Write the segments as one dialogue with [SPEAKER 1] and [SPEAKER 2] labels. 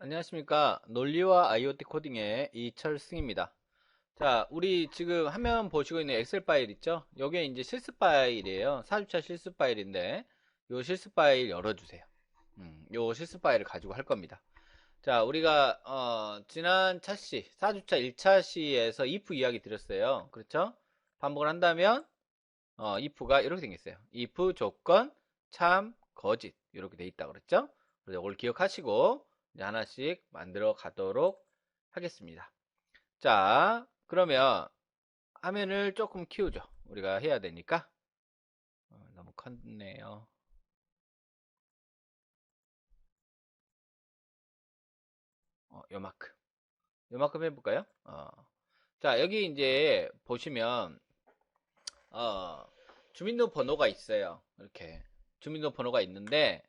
[SPEAKER 1] 안녕하십니까. 논리와 IoT 코딩의 이철승입니다. 자, 우리 지금 화면 보시고 있는 엑셀 파일 있죠? 이게 이제 실습 파일이에요. 4주차 실습 파일인데, 요 실습 파일 열어주세요. 요 실습 파일을 가지고 할 겁니다. 자, 우리가, 지난 차시, 4주차 1차 시에서 if 이야기 드렸어요. 그렇죠? 반복을 한다면, if가 이렇게 생겼어요. if 조건, 참, 거짓. 이렇게 돼 있다 그랬죠? 그래서 이걸 기억하시고, 이제 하나씩 만들어 가도록 하겠습니다. 자, 그러면 화면을 조금 키우죠. 우리가 해야 되니까. 너무 컸네요. 요만큼. 요만큼 해볼까요? 자, 여기 이제 보시면, 어, 주민등록번호가 있어요. 이렇게. 주민등록번호가 있는데,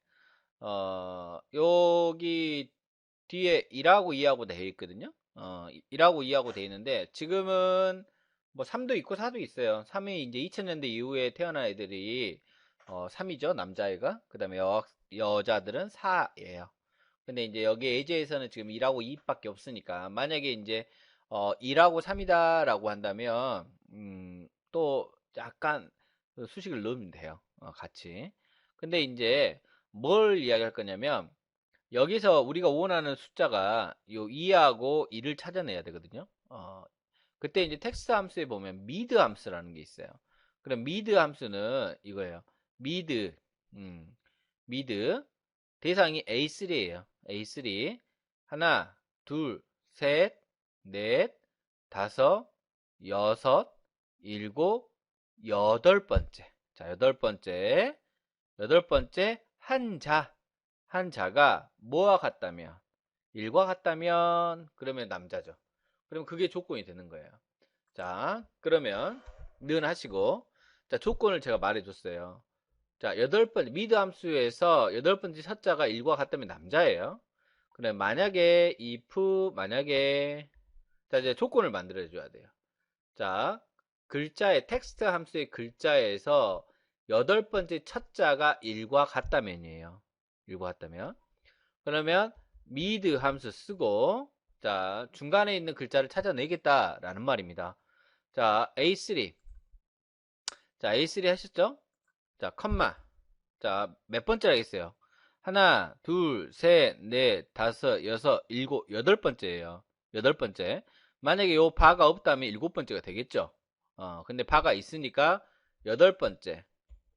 [SPEAKER 1] 여기 뒤에 1하고 2하고 되어 있거든요. 1하고 2하고 되어 있는데, 지금은 뭐 3도 있고 4도 있어요. 3이 이제 2000년대 이후에 태어난 애들이 3이죠. 남자애가. 그 다음에 여자들은 4예요. 근데 이제 여기 예제에서는 지금 1하고 2밖에 없으니까, 만약에 이제 1하고 3이다라고 한다면, 또 약간 그 수식을 넣으면 돼요. 같이. 근데 이제 뭘 이야기할 거냐면, 여기서 우리가 원하는 숫자가 요 2하고 1을 찾아내야 되거든요. 그때 이제 텍스트 함수에 보면 미드 함수라는 게 있어요. 그럼 미드 함수는 이거예요. 미드, 미드. 대상이 A3예요. A3. 하나, 둘, 셋, 넷, 다섯, 여섯, 일곱, 여덟 번째. 자, 여덟 번째. 여덟 번째, 한자가 뭐와 같다면, 1과 같다면, 그러면 남자죠. 그럼 그게 조건이 되는 거예요. 자, 그러면, 는 하시고, 자, 조건을 제가 말해줬어요. 자, 미드 함수에서 여덟 번째 첫 자가 1과 같다면 남자예요. 그럼 만약에, 자, 이제 조건을 만들어줘야 돼요. 자, 텍스트 함수의 글자에서 여덟 번째 첫 자가 1과 같다면이에요. 1과 같다면. 그러면 미드 함수 쓰고, 자, 중간에 있는 글자를 찾아내겠다라는 말입니다. 자, A3. 자, A3 하셨죠? 자, 컴마. 자, 몇 번째라 겠어요 하나, 둘, 셋, 넷, 다섯, 여섯, 일곱, 여덟 번째예요. 여덟 번째. 만약에 요 바가 없다면 일곱 번째가 되겠죠. 근데 바가 있으니까 여덟 번째,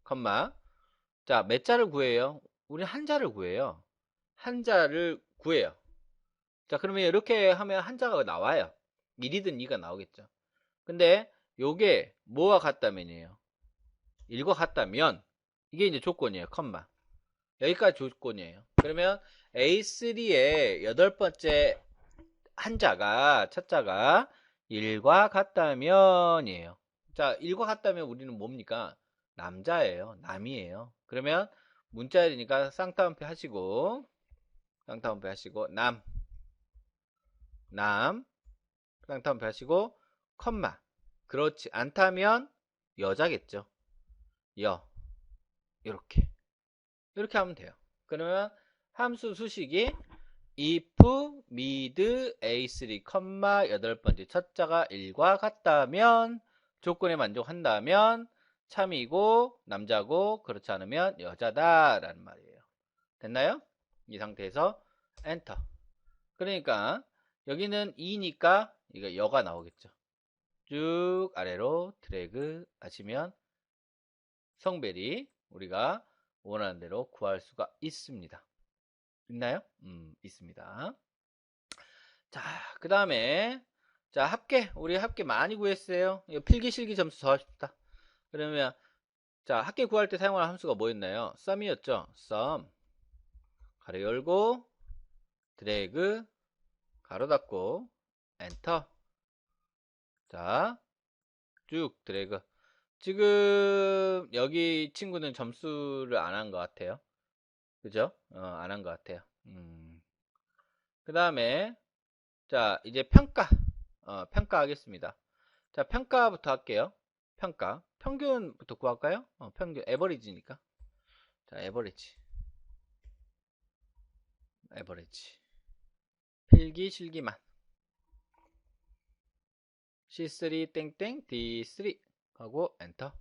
[SPEAKER 1] 컴마. 자, 몇 자를 구해요? 우리 한자를 구해요. 한자를 구해요. 자, 그러면 이렇게 하면 한자가 나와요. 1이든 2가 나오겠죠. 근데 요게 뭐와 같다면이에요. 1과 같다면 이게 이제 조건이에요. 컴마. 여기까지 조건이에요. 그러면 A3의 여덟 번째 한자가 첫 자가 1과 같다면이에요. 자, 1과 같다면 우리는 뭡니까? 남자예요. 남이에요. 그러면 문자열이니까 쌍따옴표 하시고 남 쌍따옴표 하시고 컴마. 그렇지 않다면 여자겠죠. 여 이렇게 하면 돼요. 그러면 함수 수식이 if mid a3, 여덟 번째 첫 자가 1과 같다면 조건에 만족한다면 참이고 남자고 그렇지 않으면 여자다라는 말이에요. 됐나요? 이 상태에서 엔터. 그러니까 여기는 2니까 이거 여가 나오겠죠. 쭉 아래로 드래그 하시면 성별이 우리가 원하는 대로 구할 수가 있습니다. 있나요? 있습니다. 자, 그 다음에, 자, 우리 합계 많이 구했어요. 이거 필기, 실기 점수 더합시다. 그러면, 자, 합계 구할 때 사용하는 함수가 뭐였나요? sum이었죠? sum. 가로 열고, 드래그, 가로 닫고, 엔터. 자, 쭉 드래그. 지금, 여기 친구는 점수를 안 한 것 같아요. 그죠? 안 한 것 같아요. 그 다음에, 자, 이제 평가하겠습니다. 자, 평가부터 할게요. 평균부터 구할까요? 평균, 에버리지니까. 자, 에버리지. 필기 실기만. C3 땡땡 D3 하고 엔터.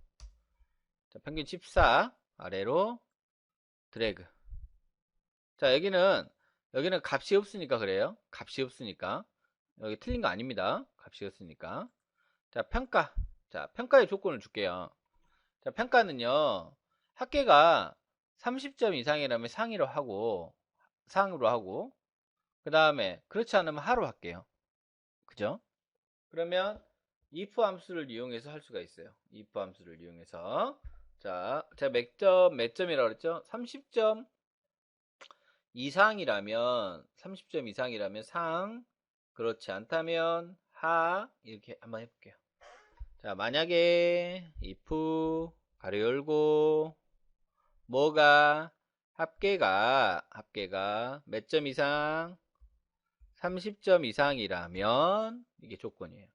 [SPEAKER 1] 자, 평균 14 아래로 드래그. 자, 여기는 값이 없으니까 그래요. 값이 없으니까. 여기 틀린 거 아닙니다. 값이 없으니까. 자, 평가. 자, 평가의 조건을 줄게요. 자, 평가는요, 합계가 30점 이상이라면 상으로 하고, 그 다음에, 그렇지 않으면 하로 할게요. 그죠? 그러면, if 함수를 이용해서 할 수가 있어요. if 함수를 이용해서. 자, 제가 몇 점이라고 그랬죠? 30점 이상이라면 상, 그렇지 않다면 하, 이렇게 한번 해볼게요. 자, 만약에 if 가로 열고 뭐가 합계가 몇 점 이상? 30점 이상이라면 이게 조건이에요.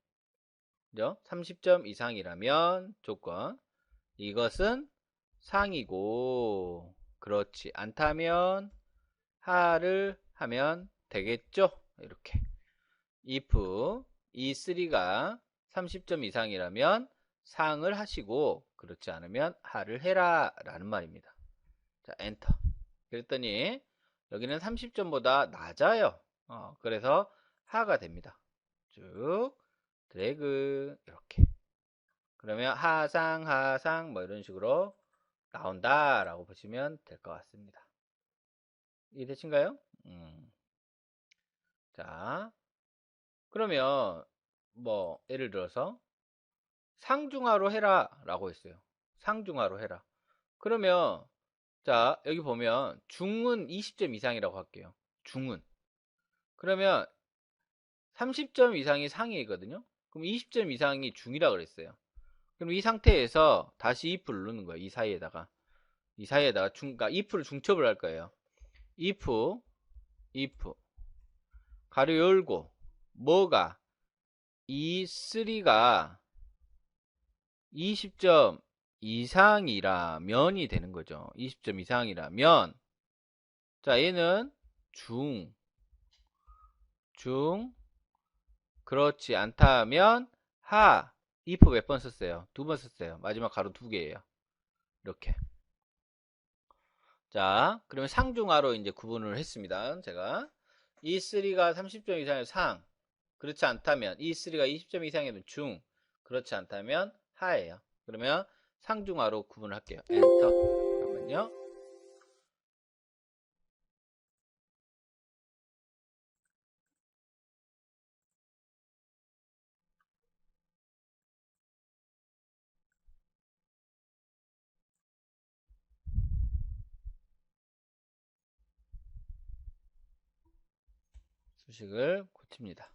[SPEAKER 1] 그죠? 30점 이상이라면 조건. 이것은 상이고 그렇지 않다면 하를 하면 되겠죠? 이렇게. if E3가 30점 이상이라면 상을 하시고 그렇지 않으면 하를 해라 라는 말입니다. 자, 엔터. 그랬더니 여기는 30점보다 낮아요. 그래서 하가 됩니다. 쭉 드래그 이렇게. 그러면 하상 뭐 이런 식으로 나온다 라고 보시면 될 것 같습니다. 이해되신가요? 자, 그러면 뭐 예를 들어서 상중하로 해라 라고 했어요. 상중하로 해라. 그러면 자, 여기 보면 중은 20점 이상이라고 할게요. 중은. 그러면 30점 이상이 상이거든요. 그럼 20점 이상이 중이라 그랬어요. 그럼 이 상태에서 다시 if를 누르는 거예요. 이 사이에다가 그러니까 if를 중첩을 할 거예요. if 가로 열고 뭐가 E3가 20점 이상이라면이 되는 거죠. 20점 이상이라면 자, 얘는 중 그렇지 않다면 하 if 몇 번 썼어요? 2번 썼어요. 마지막 가로 2개예요. 이렇게. 자, 그러면 상중하로 이제 구분을 했습니다. 제가 E3가 30점 이상의 상, 그렇지 않다면 E3가 20점 이상이면 중, 그렇지 않다면 하예요. 그러면 상중하로 구분을 할게요. 엔터. 잠깐만요. 수식을 고칩니다.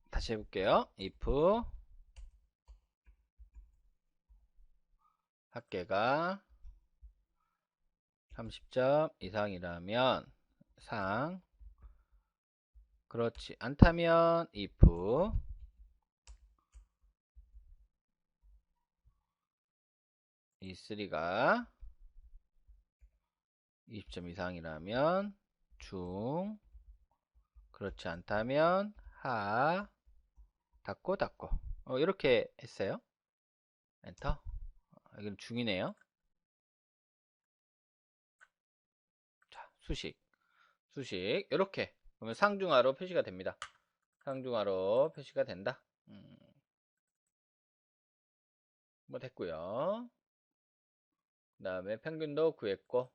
[SPEAKER 1] 다시 해볼게요. if 합계가 30점 이상이라면 상, 그렇지 않다면 if E3가 20점 이상이라면 중, 그렇지 않다면 하, 닫고 이렇게 했어요. 엔터. 여기는 중이네요. 자, 수식 이렇게 그러면 상중하로 표시가 됩니다. 상중하로 표시가 된다. 뭐 됐고요. 그 다음에 평균도 구했고,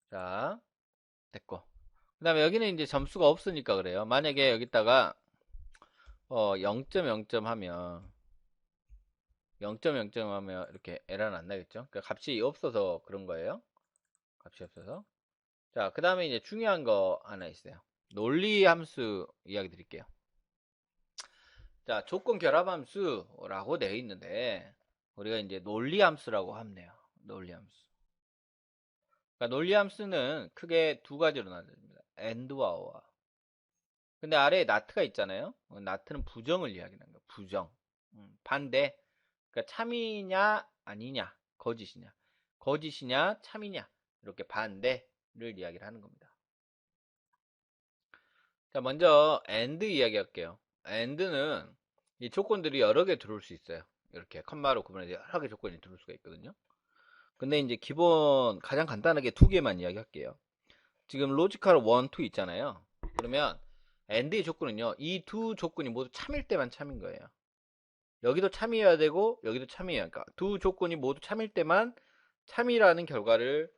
[SPEAKER 1] 자, 됐고. 그 다음에 여기는 이제 점수가 없으니까 그래요. 만약에 여기다가 0.0점 하면 0.0점 하면 이렇게 에러는 안 나겠죠? 그러니까 값이 없어서 그런 거예요. 값이 없어서. 자, 그 다음에 이제 중요한 거 하나 있어요. 논리 함수 이야기 드릴게요. 자, 조건 결합 함수라고 되어 있는데 우리가 이제 논리 함수라고 하면 돼요. 논리 함수. 그러니까 논리 함수는 크게 두 가지로 나눠집니다. and와 or. 근데 아래에 not가 있잖아요. not는 부정을 이야기하는 거예요. 부정. 반대. 그러니까 참이냐 아니냐 거짓이냐 거짓이냐 참이냐 이렇게 반대를 이야기를 하는 겁니다. 자, 먼저 and 이야기 할게요. and는 이 조건들이 여러 개 들어올 수 있어요. 이렇게 컴마로 구분해서 여러 개 조건이 들어올 수가 있거든요. 근데 이제 기본 가장 간단하게 두 개만 이야기 할게요. 지금 로지컬 1, 2 있잖아요. 그러면 and의 조건은요. 이 두 조건이 모두 참일 때만 참인 거예요. 여기도 참이어야 되고 여기도 참이어야, 그러니까 두 조건이 모두 참일 때만 참이라는 결과를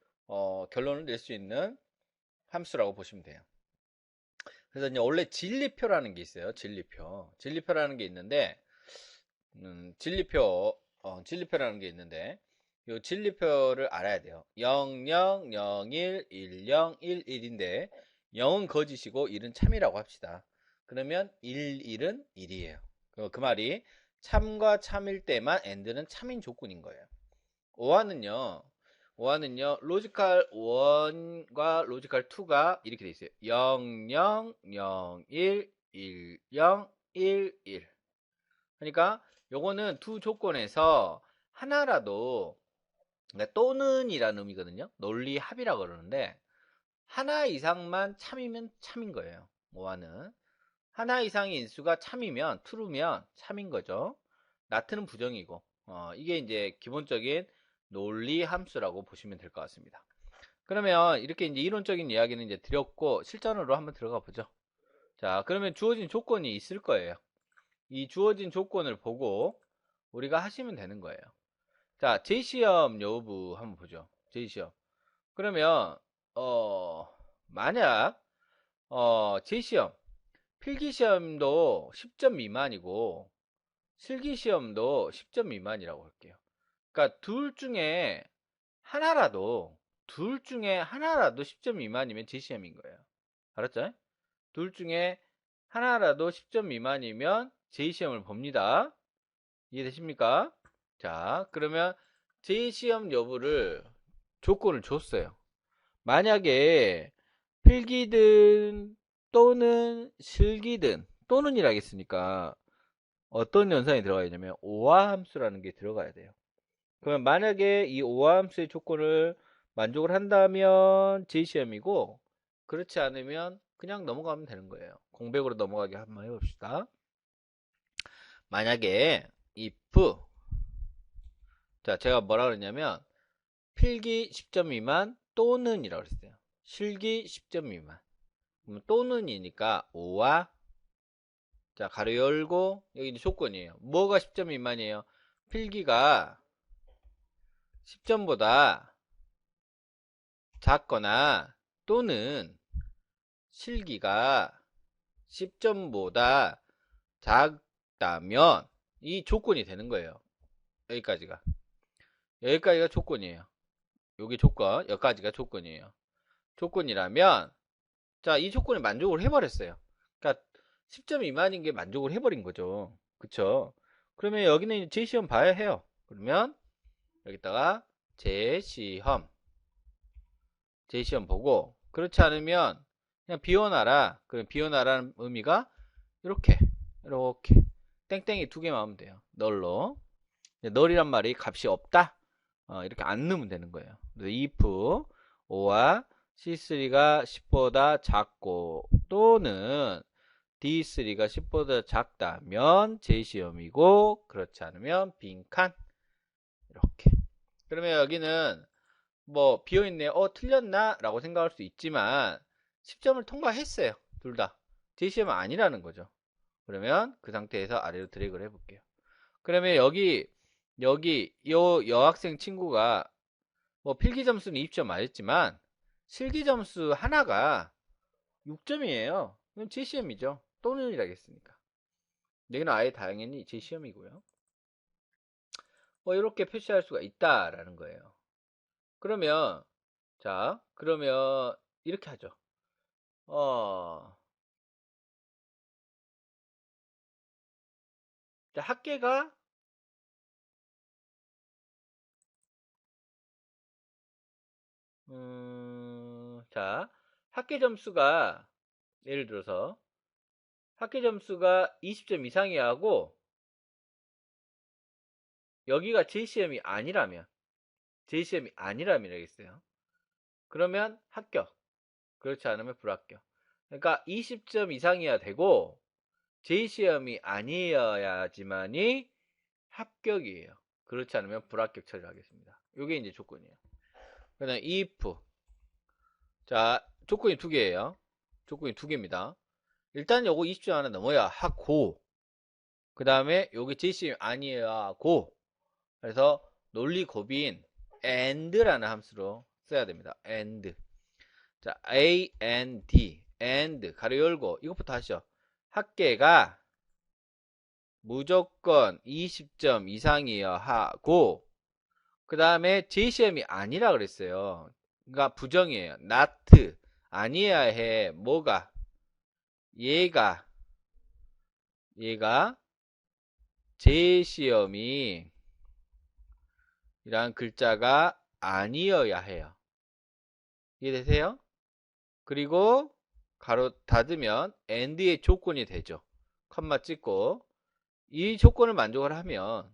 [SPEAKER 1] 결론을 낼 수 있는 함수라고 보시면 돼요. 그래서 이제 원래 진리표라는 게 있어요. 진리표라는 게 있는데 진리표라는 게 있는데 이 진리표를 알아야 돼요. 0, 0, 0, 1, 1, 0, 1, 1인데 0은 거짓이고 1은 참이라고 합시다. 그러면 1, 1은 1이에요. 그 말이 참과 참일 때만 and는 참인 조건인 거예요. 오화는요 로지컬 1과 로지컬 2가 이렇게 돼 있어요. 0, 0, 0, 1, 1, 0, 1, 1. 그러니까 요거는 두 조건에서 하나라도, 그러니까 또는이라는 의미거든요. 논리 합이라고 그러는데 하나 이상만 참이면 참인 거예요. 오화는 하나 이상의 인수가 참이면 true면 참인 거죠. not는 부정이고 이게 이제 기본적인 논리 함수라고 보시면 될 것 같습니다. 그러면 이렇게 이제 이론적인 이야기는 이제 드렸고 실전으로 한번 들어가 보죠. 자, 그러면 주어진 조건이 있을 거예요. 이 주어진 조건을 보고 우리가 하시면 되는 거예요. 자, 제시험 여부 한번 보죠. 제시험. 그러면 만약 제시험 필기시험도 10점 미만이고 실기시험도 10점 미만이라고 할게요. 그러니까 둘 중에 하나라도 10점 미만이면 제시험인 거예요. 알았죠? 둘 중에 하나라도 10점 미만이면 제시험을 봅니다. 이해되십니까? 자, 그러면 제시험 여부를 조건을 줬어요. 만약에 필기든 또는 실기든 또는이라 했으니까 어떤 연산이 들어가야 되냐면 오화 함수라는 게 들어가야 돼요. 그러면 만약에 이 오화 함수의 조건을 만족을 한다면 제시험이고 그렇지 않으면 그냥 넘어가면 되는 거예요. 공백으로 넘어가게 한번 해봅시다. 만약에 if, 자, 제가 뭐라 그랬냐면 필기 10점 미만 또는 이라고 그랬어요. 실기 10점 미만. 그럼 또는이니까 오와, 자, 가로 열고 여기 이제 조건이에요. 뭐가 10점 미만이에요? 필기가 10점보다 작거나 또는 실기가 10점보다 작다면 이 조건이 되는 거예요. 여기까지가. 여기까지가 조건이에요. 여기 조건, 여기까지가 조건이에요. 조건이라면 자, 이 조건에 만족을 해버렸어요. 그러니까 10점 미만인 게 만족을 해버린 거죠. 그쵸? 그러면 여기는 제시험 봐야 해요. 그러면 여기다가 제시험 보고 그렇지 않으면 그냥 비워놔라. 그럼 비워놔라는 의미가 이렇게 땡땡이 두 개만 하면 돼요. 널로. 널이란 말이 값이 없다. 이렇게 안 넣으면 되는 거예요. 그래서 if O와 C3가 10보다 작고 또는 D3가 10보다 작다면 제시험이고 그렇지 않으면 빈칸. 이렇게. 그러면 여기는 뭐 비어있네, 틀렸나? 라고 생각할 수 있지만 10점을 통과했어요. 둘 다. 제시험은 아니라는 거죠. 그러면 그 상태에서 아래로 드래그를 해볼게요. 그러면 여기 요 여학생 친구가 뭐 필기 점수는 20점 맞았지만 실기 점수 하나가 6점이에요. 그럼 제시험이죠. 또는 이라겠습니까? 여기는 아예 당연히 제시험이고요. 뭐 이렇게 표시할 수가 있다라는 거예요. 그러면 그러면 이렇게 하죠. 자, 합계가 자, 합계 점수가 예를 들어서 학교 점수가 20점 이상이야 하고 여기가 JCM이 아니라면 이라겠어요. 그러면 합격. 그렇지 않으면 불합격. 그러니까 20점 이상이어야 되고 JCM이 아니어야지만이 합격이에요. 그렇지 않으면 불합격 처리를 하겠습니다. 이게 이제 조건이에요. 그다음 if. 자, 조건이 두 개예요. 조건이 두 개입니다. 일단 요거 20점 하나 넘어야 하고 그 다음에 요게 JCM이 아니어야 하고 그래서 논리 고비인 and라는 함수로 써야 됩니다. and. 자, A, N, D, and, 가로 열고, 이것부터 하시죠. 합계가 무조건 20점 이상이어야 하고, 그 다음에 JCM이 아니라 그랬어요. 그러니까 부정이에요. not, 아니어야 해. 뭐가? 얘가 JCM이 이란 글자가 아니어야 해요. 이해되세요? 그리고 가로 닫으면 and의 조건이 되죠. 컴마 찍고 이 조건을 만족을 하면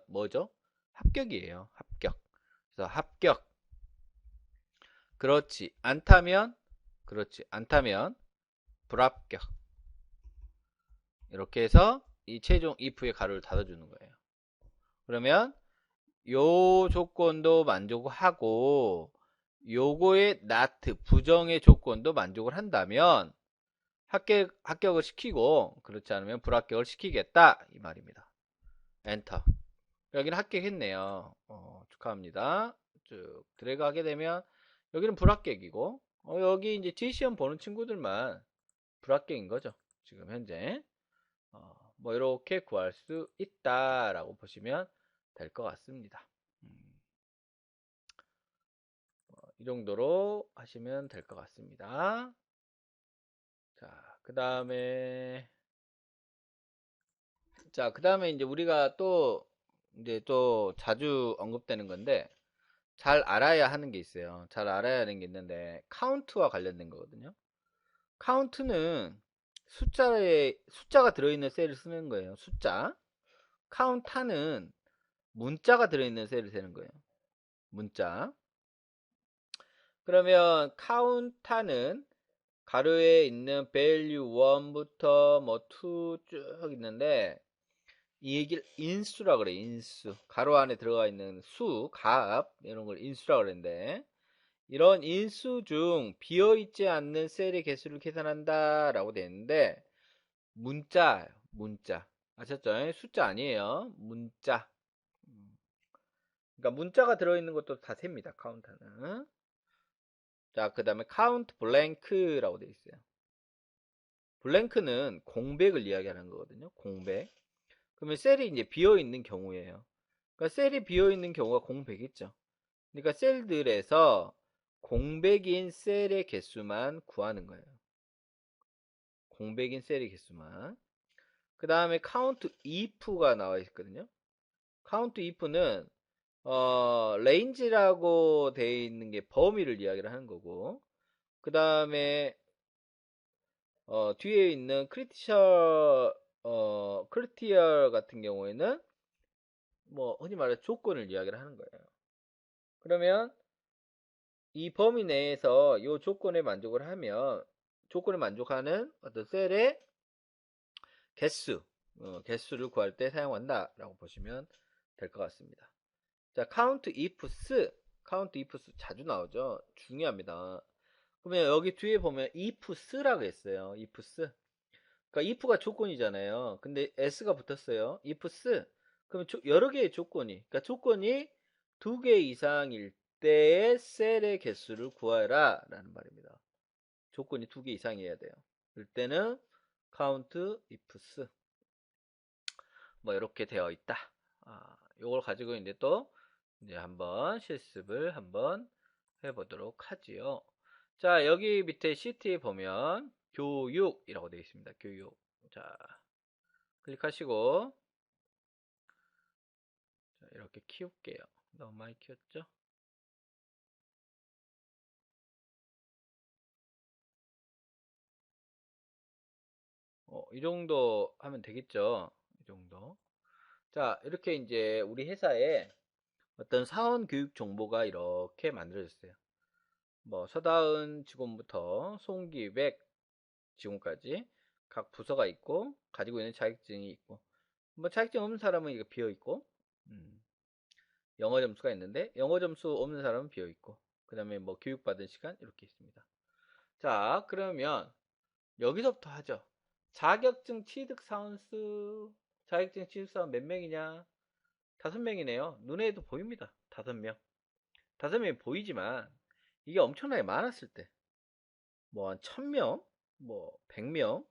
[SPEAKER 1] 뭐죠? 합격이에요. 합격. 그래서 합격. 그렇지 않다면 불합격. 이렇게 해서 이 최종 if의 가로를 닫아주는 거예요. 그러면 요 조건도 만족하고 요거의 not 부정의 조건도 만족을 한다면 합격을 시키고 그렇지 않으면 불합격을 시키겠다 이 말입니다. 엔터. 여기는 합격했네요. 축하합니다. 쭉 드래그 하게 되면 여기는 불합격이고 여기 이제 G시험 보는 친구들만 불합격인 거죠. 지금 현재 뭐 이렇게 구할 수 있다라고 보시면 될 것 같습니다. 이 정도로 하시면 될 것 같습니다. 자, 그 다음에 이제 우리가 이제 또 자주 언급되는 건데 잘 알아야 하는 게 있어요. 잘 알아야 하는 게 있는데 카운트와 관련된 거거든요. 카운트는 숫자가 들어있는 셀을 쓰는 거예요. 숫자. 카운타는 문자가 들어있는 셀을 세는 거예요. 문자. 그러면 카운타는 가로에 있는 value 1부터 뭐 2 쭉 있는데 이 얘기를 인수라 그래. 인수. 가로 안에 들어가 있는 수, 값 이런 걸 인수라 그랬는데 이런 인수 중 비어있지 않는 셀의 개수를 계산한다 라고 되어 있는데 문자 아셨죠? 숫자 아니에요. 문자. 그러니까 문자가 들어있는 것도 다 셉니다. 카운터는. 자, 그 다음에 카운트 블랭크라고 되어 있어요. 블랭크는 공백을 이야기하는 거거든요. 공백. 그러면 셀이 이제 비어있는 경우예요. 그러니까 셀이 비어있는 경우가 공백이죠. 그러니까 셀들에서 공백인 셀의 개수만 구하는 거예요. 공백인 셀의 개수만. 그 다음에 count if가 나와 있거든요. count if는 range라고 되어 있는 게 범위를 이야기를 하는 거고 그 다음에 뒤에 있는 critical 같은 경우에는 뭐 흔히 말해 조건을 이야기를 하는 거예요. 그러면 이 범위 내에서 이 조건에 만족을 하면 조건에 만족하는 어떤 셀의 개수를 구할 때 사용한다 라고 보시면 될 것 같습니다. 자, count ifs 자주 나오죠. 중요합니다. 그러면 여기 뒤에 보면 ifs라고 했어요. ifs. 그러니까 if가 조건이잖아요. 근데 s가 붙었어요. ifs. 그러면 여러 개의 조건이, 그러니까 조건이 2개 이상일 때의 셀의 개수를 구하라 라는 말입니다. 조건이 2개 이상이어야 돼요. 그럴 때는 count ifs 뭐 이렇게 되어 있다. 요걸 가지고 이제 한번 실습을 한번 해보도록 하지요. 자, 여기 밑에 시트에 보면 교육이라고 되어 있습니다. 교육. 자, 클릭하시고 자, 이렇게 키울게요. 너무 많이 키웠죠? 이 정도 하면 되겠죠. 이 정도. 자, 이렇게 이제 우리 회사에 어떤 사원 교육 정보가 이렇게 만들어졌어요. 뭐 서다은 직원부터 송기백 직원까지 각 부서가 있고 가지고 있는 자격증이 있고 뭐 자격증 없는 사람은 이거 비어 있고 영어 점수가 있는데 영어 점수 없는 사람은 비어 있고 그다음에 뭐 교육받은 시간 이렇게 있습니다. 자, 그러면 여기서부터 하죠. 자격증 취득 사원수 자격증 취득 사원 몇 명이냐? 5명이네요. 눈에도 보입니다. 5명. 5명이 보이지만 이게 엄청나게 많았을 때 뭐 한 1000명, 뭐 100명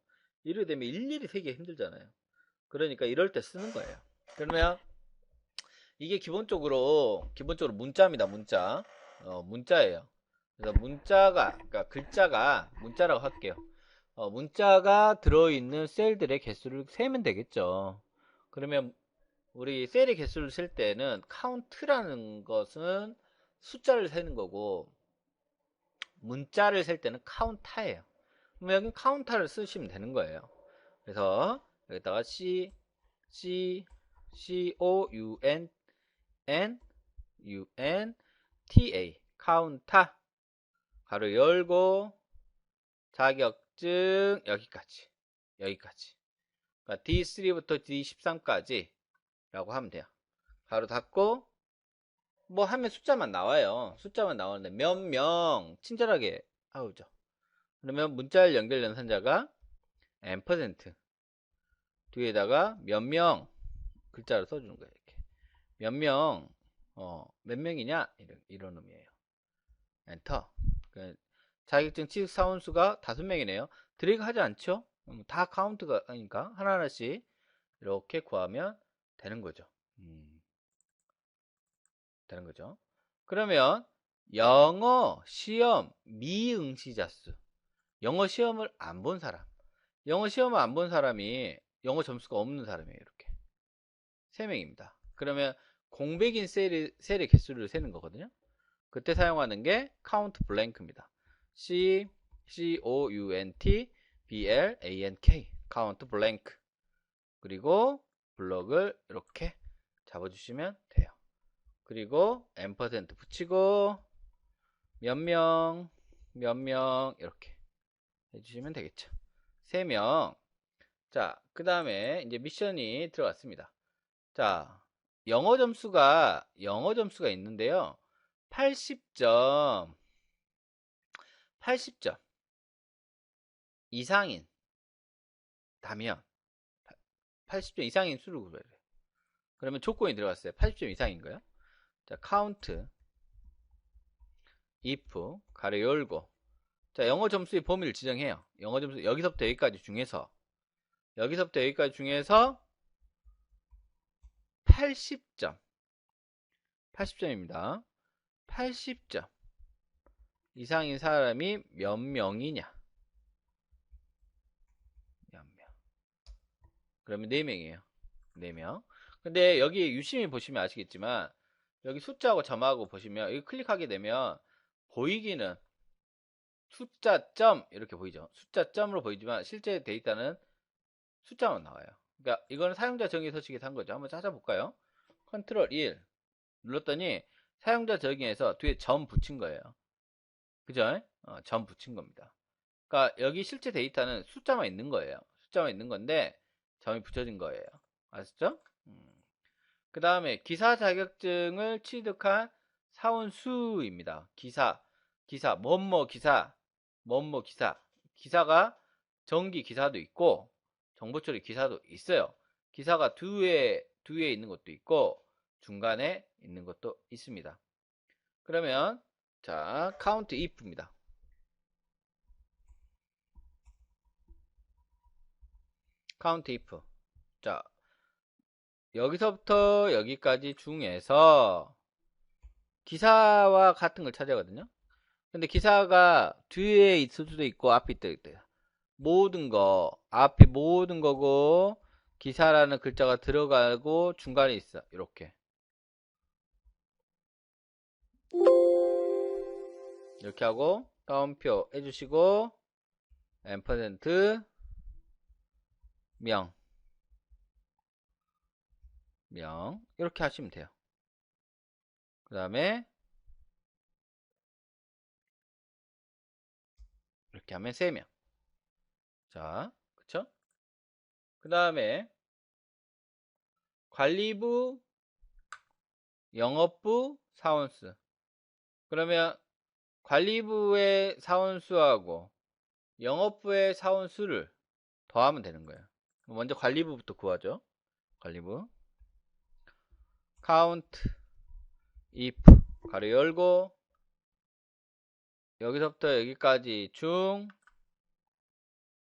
[SPEAKER 1] 이렇게 되면 일일이 세기 힘들잖아요. 그러니까 이럴 때 쓰는 거예요. 그러면 이게 기본적으로 문자입니다. 문자. 문자예요. 그래서 문자가 그러니까 글자가 문자라고 할게요. 문자가 들어있는 셀들의 개수를 세면 되겠죠. 그러면 우리 셀의 개수를 셀 때는 카운트라는 것은 숫자를 세는 거고 문자를 셀 때는 카운타예요. 그럼 여기 카운타를 쓰시면 되는 거예요. 그래서 여기다가 COUNTA 가로 열고 자격증 여기까지 그러니까 D3부터 D13까지 라고 하면 돼요. 가로 닫고 뭐 하면 숫자만 나와요. 숫자만 나오는데 몇 명 친절하게 하우죠. 그러면 문자를 연결 연산자가 앰퍼센트 뒤에다가 몇 명 글자로 써주는 거예요. 이렇게 몇 명, 몇 명이냐 이런 의미예요. 엔터. 자격증 취득 사원수가 5명이네요. 드래그 하지 않죠? 다 카운트가 아니까 하나하나씩 이렇게 구하면 되는 거죠. 되는 거죠. 그러면 영어 시험 미응시자 수. 영어 시험을 안 본 사람. 영어 시험을 안 본 사람이 영어 점수가 없는 사람이에요. 이렇게. 3명입니다. 그러면 공백인 셀의 개수를 세는 거거든요. 그때 사용하는 게 count blank입니다. COUNT BLANK count blank 그리고 블럭을 이렇게 잡아주시면 돼요. 그리고 앰퍼센트 붙이고 몇 명 이렇게 해주시면 되겠죠. 3명. 자, 그 다음에 이제 미션이 들어갔습니다. 자, 영어 점수가 있는데요. 80점 이상인 다면 80점 이상인 수를 구별해요. 그러면 조건이 들어갔어요. 80점 이상인 거예요. 자, count if 가로 열고 자, 영어 점수의 범위를 지정해요. 영어 점수 여기서부터 여기까지 중에서 80점 80점입니다. 80점 이상인 사람이 몇 명이냐? 몇 명. 그러면 4명이에요. 4명. 근데 여기 유심히 보시면 아시겠지만 여기 숫자하고 점하고 보시면 여기 클릭하게 되면 보이기는 숫자 점 이렇게 보이죠. 숫자 점으로 보이지만 실제 데이터는 숫자만 나와요. 그러니까 이거는 사용자 정의 서식에서 한 거죠. 한번 찾아볼까요? 컨트롤 1 눌렀더니 사용자 정의에서 뒤에 점 붙인 거예요. 그죠? 점 붙인 겁니다. 그러니까 여기 실제 데이터는 숫자만 있는 거예요. 숫자만 있는 건데 점이 붙여진 거예요. 아셨죠? 그 다음에 기사 자격증을 취득한 사원 수입니다. 기사, 뭐뭐 기사, 기사가 전기 기사도 있고 정보 처리 기사도 있어요. 기사가 뒤에 있는 것도 있고 중간에 있는 것도 있습니다. 그러면 자, count if입니다. count if. 자, 여기서부터 여기까지 중에서 기사와 같은 걸 찾아거든요. 근데 기사가 뒤에 있을 수도 있고 앞에 있다 있대요. 앞에 모든 거고 기사라는 글자가 들어가고 중간에 있어. 이렇게 하고 따옴표 해주시고 앰퍼센트 명 이렇게 하시면 돼요. 그 다음에 이렇게 하면 3명. 자, 그쵸? 그 다음에 관리부, 영업부, 사원수. 그러면 관리부의 사원수하고 영업부의 사원수를 더하면 되는 거예요. 먼저 관리부부터 구하죠. 관리부. count if 가로 열고 여기서부터 여기까지 중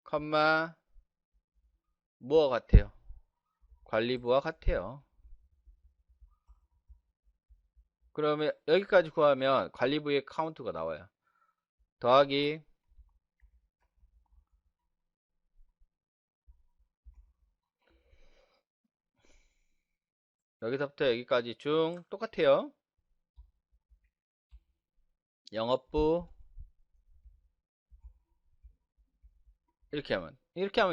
[SPEAKER 1] 컴마 뭐와 같아요? 관리부와 같아요. 그러면 여기까지 구하면 관리부의 카운트가 나와요. 더하기 여기서부터 여기까지 중 똑같아요. 영업부 이렇게 하면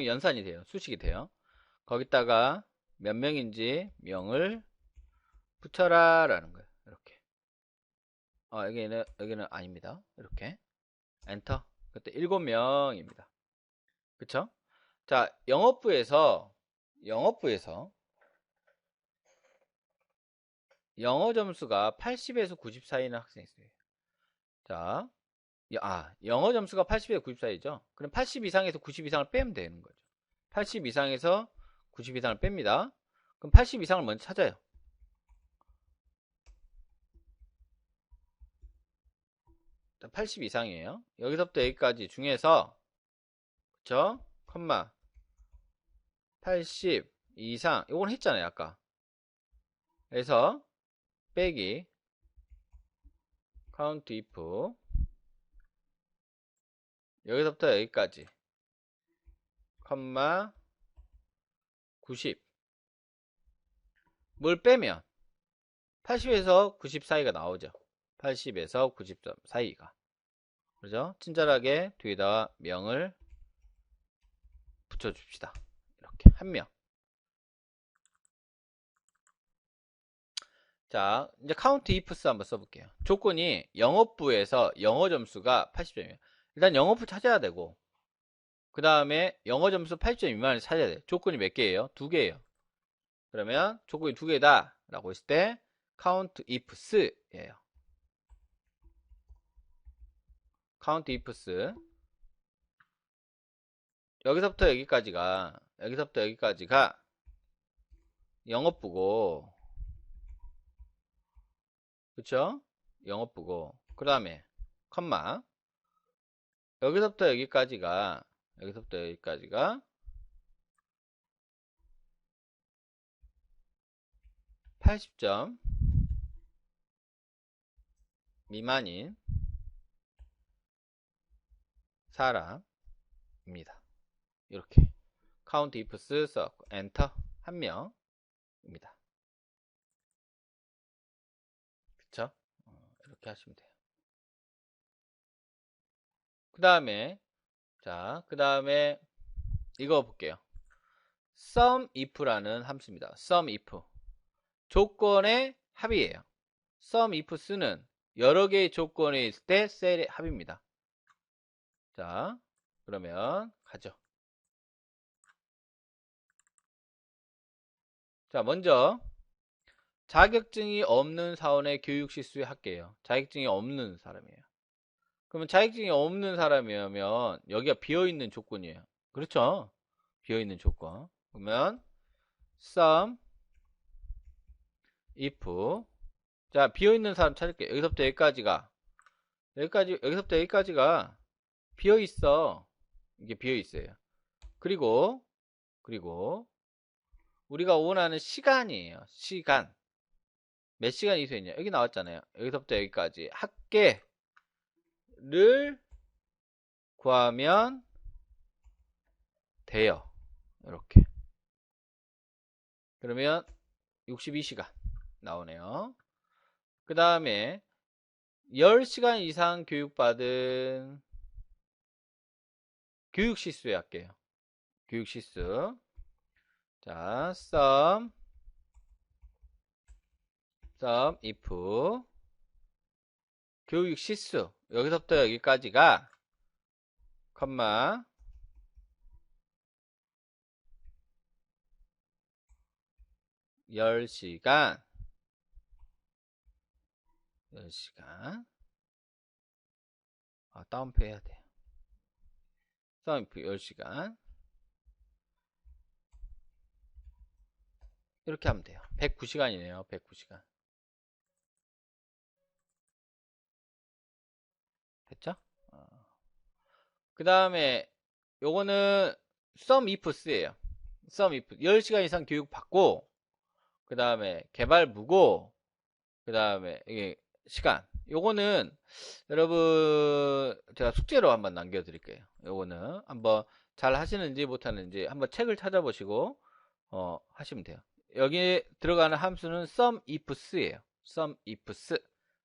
[SPEAKER 1] 연산이 돼요. 수식이 돼요. 거기다가 몇 명인지 명을 붙여라 라는 거예요. 이렇게. 여기는 아닙니다. 이렇게 엔터. 그때 7명입니다. 그쵸? 자, 영어 점수가 80에서 90 사이는 학생이 있어요. 자, 영어 점수가 80에서 90 사이죠. 그럼 80 이상에서 90 이상을 빼면 되는 거죠. 80 이상에서 90 이상을 뺍니다. 그럼 80 이상을 먼저 찾아요. 80 이상이에요. 여기서부터 여기까지 중에서 그쵸? 컴마 80 이상 이건 했잖아요 아까. 그래서 빼기 count if 여기서부터 여기까지 컴마 90 뭘 빼면 80에서 90 사이가 나오죠. 80에서 90 사이가. 그죠? 친절하게 뒤에다가 명을 붙여줍시다. 이렇게 한 명. 자, 이제 카운트 ifs 한번 써볼게요. 조건이 영업부에서 영어 점수가 80점이에요. 일단 영업부 찾아야 되고, 그 다음에 영어 점수 80점 미만을 찾아야 돼요. 조건이 몇 개예요? 2개예요. 그러면 조건이 2개다 라고 했을 때 count ifs예요. count ifs 여기서부터 여기까지가 영업부고, 그쵸? 영업부고, 그 다음에 컴마 여기서부터 여기까지가 80점 미만인 사람입니다. 이렇게 count ifs 썼고 엔터 한 명입니다. 그쵸? 이렇게 하시면 돼요. 그 다음에 이거 볼게요. sum if라는 함수입니다. sum if 조건의 합이에요. sum ifs는 여러 개의 조건이 있을 때 셀의 합입니다. 자, 그러면 가죠. 자, 먼저 자격증이 없는 사원의 교육 실수의 합계예요. 자격증이 없는 사람이에요. 그러면 자격증이 없는 사람이면 여기가 비어있는 조건이에요. 그렇죠? 비어있는 조건. 그러면 sum if 자, 비어있는 사람 찾을게요. 여기서부터 여기까지가 비어있어. 이게 비어있어요. 그리고 우리가 원하는 시간이에요. 시간. 몇 시간 이수했냐? 여기 나왔잖아요. 여기서부터 여기까지 합계를 구하면 돼요. 이렇게. 그러면 62시간 나오네요. 그 다음에 10시간 이상 교육받은 교육실수에 할게요. 교육실수. 자, sum if 교육 실수 여기서부터 여기까지가 컴마 10시간 다운표 해야 돼요. sum if 10시간 이렇게 하면 돼요. 109시간이네요. 109시간 됐죠? 그 다음에 요거는 sum ifs예요. sum if 10시간 이상 교육 받고 그 다음에 개발부고 그 다음에 이게 시간 요거는 여러분 제가 숙제로 한번 남겨드릴게요. 요거는 한번 잘 하시는지 못하는지 한번 책을 찾아보시고 하시면 돼요. 여기 들어가는 함수는 sum ifs예요. sum ifs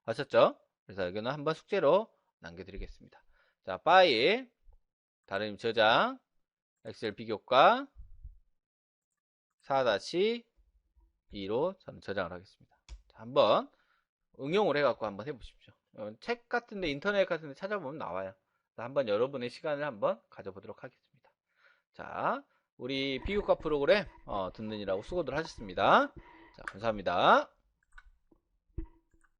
[SPEAKER 1] 아셨죠? 그래서 여기는 한번 숙제로 남겨드리겠습니다. 자, 파일 다른 저장 엑셀 비교과 4-2로 저는 저장을 하겠습니다. 자, 한번 응용을 해갖고 한번 해보십시오. 책 같은데 인터넷 같은데 찾아보면 나와요. 한번 여러분의 시간을 한번 가져보도록 하겠습니다. 자, 우리 비교과 프로그램 듣느니라고 수고들 하셨습니다. 자, 감사합니다.